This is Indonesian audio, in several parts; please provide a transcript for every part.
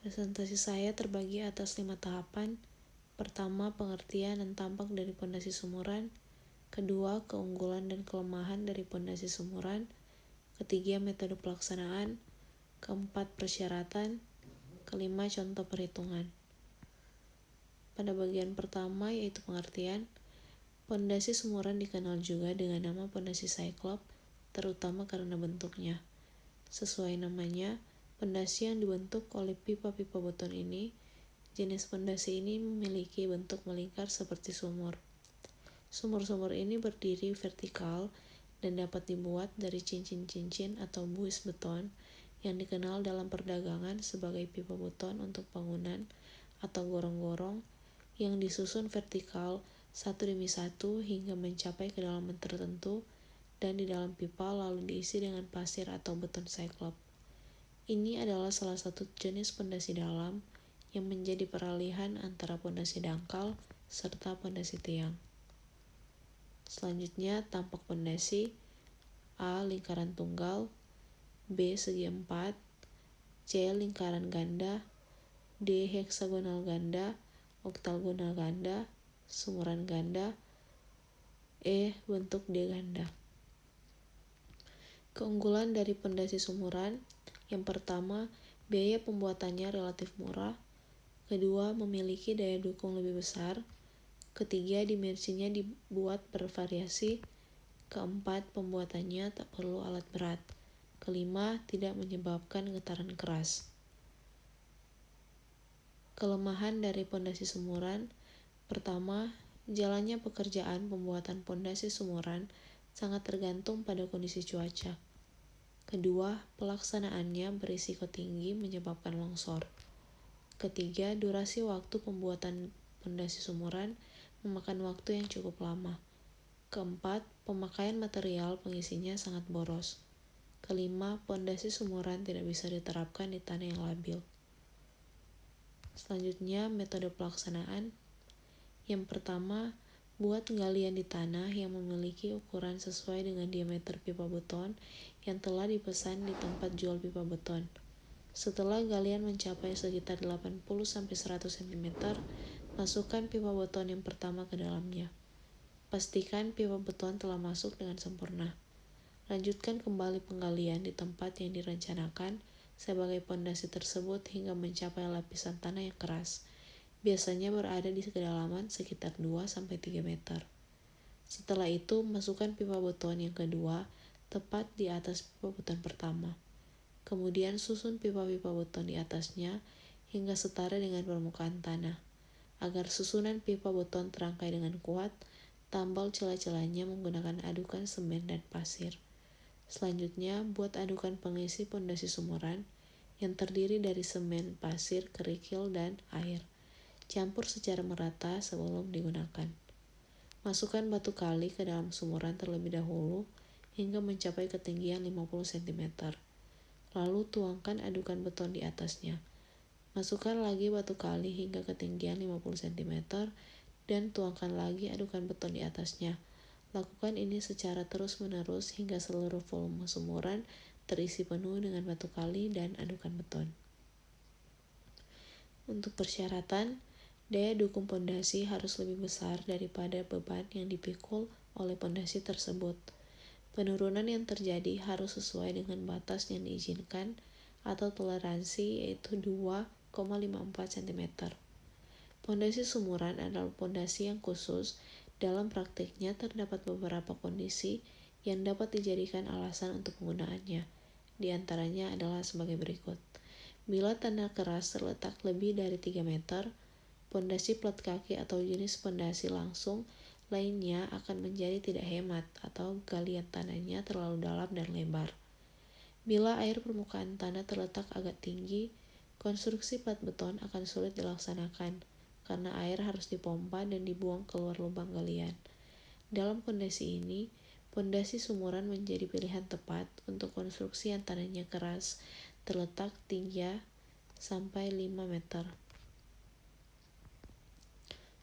Presentasi saya terbagi atas 5 tahapan. Pertama, pengertian dan tampak dari pondasi sumuran. Kedua, keunggulan dan kelemahan dari pondasi sumuran. Ketiga, metode pelaksanaan. Keempat, persyaratan. Kelima, contoh perhitungan. Pada bagian pertama, yaitu pengertian, pondasi sumuran dikenal juga dengan nama pondasi Cyclop, terutama karena bentuknya. Sesuai namanya, pondasi yang dibentuk oleh pipa-pipa beton ini, jenis pondasi ini memiliki bentuk melingkar seperti sumur. Sumur-sumur ini berdiri vertikal dan dapat dibuat dari cincin-cincin atau buis beton yang dikenal dalam perdagangan sebagai pipa beton untuk bangunan atau gorong-gorong yang disusun vertikal satu demi satu hingga mencapai kedalaman tertentu dan di dalam pipa lalu diisi dengan pasir atau beton Cyclop. Ini adalah salah satu jenis pondasi dalam yang menjadi peralihan antara pondasi dangkal serta pondasi tiang. Selanjutnya, tampak pondasi: A. Lingkaran tunggal, B. Segi empat, C. Lingkaran ganda, D. Heksagonal ganda, oktagonal ganda, sumuran ganda, E. Bentuk D ganda. Keunggulan dari pondasi sumuran: yang pertama, biaya pembuatannya relatif murah. Kedua, memiliki daya dukung lebih besar. Ketiga, dimensinya dibuat bervariasi. Keempat, pembuatannya tak perlu alat berat. Kelima, tidak menyebabkan getaran keras. Kelemahan dari pondasi sumuran: pertama, jalannya pekerjaan pembuatan pondasi sumuran sangat tergantung pada kondisi cuaca. Kedua, pelaksanaannya berisiko tinggi menyebabkan longsor. Ketiga, durasi waktu pembuatan pondasi sumuran memakan waktu yang cukup lama. Keempat, pemakaian material pengisinya sangat boros. Kelima, pondasi sumuran tidak bisa diterapkan di tanah yang labil. Selanjutnya, metode pelaksanaan. Yang pertama, buat galian di tanah yang memiliki ukuran sesuai dengan diameter pipa beton yang telah dipesan di tempat jual pipa beton. Setelah galian mencapai sekitar 80-100 cm, masukkan pipa beton yang pertama ke dalamnya. Pastikan pipa beton telah masuk dengan sempurna. Lanjutkan kembali penggalian di tempat yang direncanakan sebagai pondasi tersebut hingga mencapai lapisan tanah yang keras. Biasanya berada di kedalaman sekitar 2-3 meter. Setelah itu, masukkan pipa beton yang kedua tepat di atas pipa beton pertama. Kemudian susun pipa-pipa beton di atasnya hingga setara dengan permukaan tanah. Agar susunan pipa beton terangkai dengan kuat, tambal celah-celahnya menggunakan adukan semen dan pasir. Selanjutnya, buat adukan pengisi pondasi sumuran yang terdiri dari semen, pasir, kerikil, dan air. Campur secara merata sebelum digunakan. Masukkan batu kali ke dalam sumuran terlebih dahulu hingga mencapai ketinggian 50 cm. Lalu tuangkan adukan beton di atasnya. Masukkan lagi batu kali hingga ketinggian 50 cm dan tuangkan lagi adukan beton di atasnya. Lakukan ini secara terus-menerus hingga seluruh volume sumuran terisi penuh dengan batu kali dan adukan beton. Untuk persyaratan, daya dukung pondasi harus lebih besar daripada beban yang dipikul oleh pondasi tersebut. Penurunan yang terjadi harus sesuai dengan batas yang diizinkan atau toleransi, yaitu 2,54 cm. Pondasi sumuran adalah pondasi yang khusus. Dalam praktiknya terdapat beberapa kondisi yang dapat dijadikan alasan untuk penggunaannya. Di antaranya adalah sebagai berikut. Bila tanah keras terletak lebih dari 3 meter, pondasi plat kaki atau jenis pondasi langsung lainnya akan menjadi tidak hemat atau galian tanahnya terlalu dalam dan lebar. Bila air permukaan tanah terletak agak tinggi, konstruksi plat beton akan sulit dilaksanakan karena air harus dipompa dan dibuang keluar lubang galian. Dalam kondisi ini, pondasi sumuran menjadi pilihan tepat untuk konstruksi yang tanahnya keras, terletak tinggi sampai 5 meter.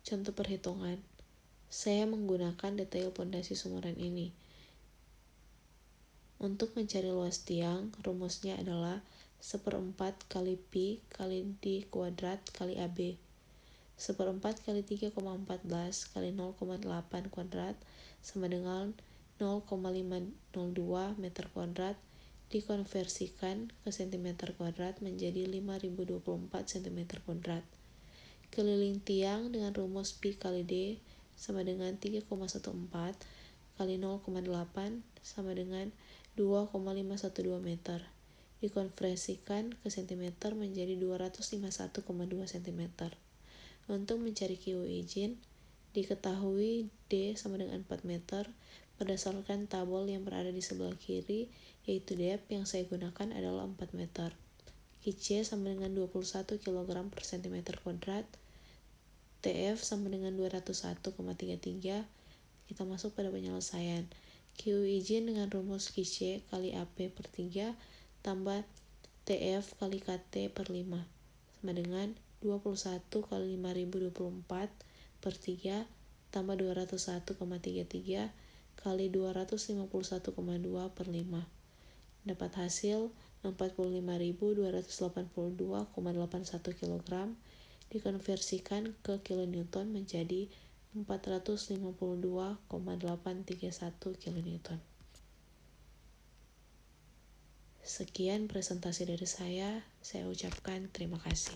Contoh perhitungan. Saya menggunakan detail pondasi sumuran ini. Untuk mencari luas tiang, rumusnya adalah 1/4 kali Pi kali D kuadrat kali AB. 1/4 kali 3,14 kali 0,8 kuadrat sama dengan 0,502 meter kuadrat dikonversikan ke cm kuadrat menjadi 5024 cm kuadrat. Keliling tiang dengan rumus Pi kali D sama dengan 3,14 kali 0,8 sama dengan 2,512 meter. Dikonversikan ke cm menjadi 251,2 cm. Untuk mencari QU izin, diketahui D sama dengan 4 meter berdasarkan tabel yang berada di sebelah kiri, yaitu depth yang saya gunakan adalah 4 meter. QC sama dengan 21 kg per cm kuadrat, TF sama dengan 201,33. Kita masuk pada penyelesaian. QU izin dengan rumus QC kali AP per 3 tambah TF kali KT per 5 sama dengan 21 kali 5024 per 3 tambah 201,33 kali 251,2 per 5. Dapat hasil 45.282,81 kg dikonversikan ke kilonewton menjadi 452,831 kilonewton. Sekian presentasi dari saya ucapkan terima kasih.